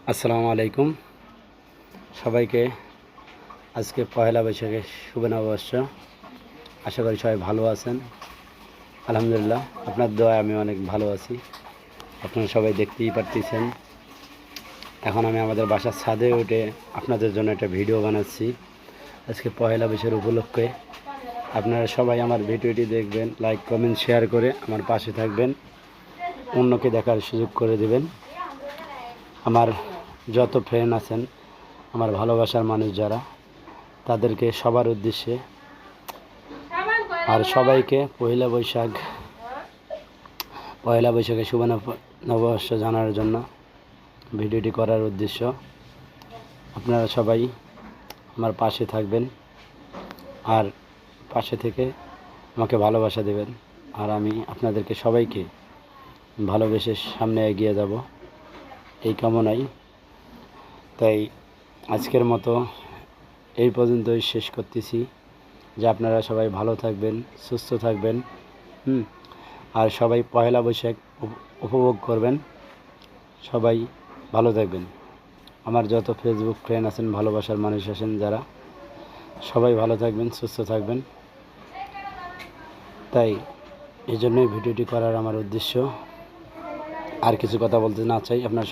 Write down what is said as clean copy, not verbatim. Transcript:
আসসালামু আলাইকুম সবাইকে। আজকে পয়লা বৈশাখের শুভ নববর্ষ। আশা করি সবাই ভালো আছেন। আলহামদুলিল্লাহ, আপনার দোয়ায় আমি অনেক ভালো আছি। আপনারা সবাই দেখতেই পারতেছেন। এখন আমি আমাদের বাসার ছাদে উঠে আপনাদের জন্য একটা ভিডিও বানাচ্ছি। আজকে পয়লা বৈশাখ উপলক্ষে আপনারা সবাই আমার ভিডিওটি দেখবেন, লাইক কমেন্ট শেয়ার করে আমার পাশে থাকবেন, অন্যকে দেখার সুযোগ করে দেবেন। আমার যত ফ্রেন্ড আছেন, আমার ভালোবাসার মানুষ যারা, তাদেরকে সবার উদ্দেশ্যে আর সবাইকে পয়লা বৈশাখে শুভ নববর্ষ জানার জন্য ভিডিওটি করার উদ্দেশ্য। আপনারা সবাই আমার পাশে থাকবেন আর পাশে থেকে আমাকে ভালোবাসা দেবেন, আর আমি আপনাদেরকে সবাইকে ভালোবেসে সামনে এগিয়ে যাব এই কামনাই। তাই আজকের মতো এই পর্যন্তই শেষ করতেছি, যে আপনারা সবাই ভালো থাকবেন, সুস্থ থাকবেন, আর সবাই পয়লা বৈশাখ উপভোগ করবেন। সবাই ভালো থাকবেন। আমার যত ফেসবুক ফ্রেন্ড আছেন, ভালোবাসার মানুষ আছেন যারা, সবাই ভালো থাকবেন, সুস্থ থাকবেন। তাই এই জন্যই ভিডিওটি করার আমার উদ্দেশ্য। আর কিছু কথা বলতে না চাই, আপনার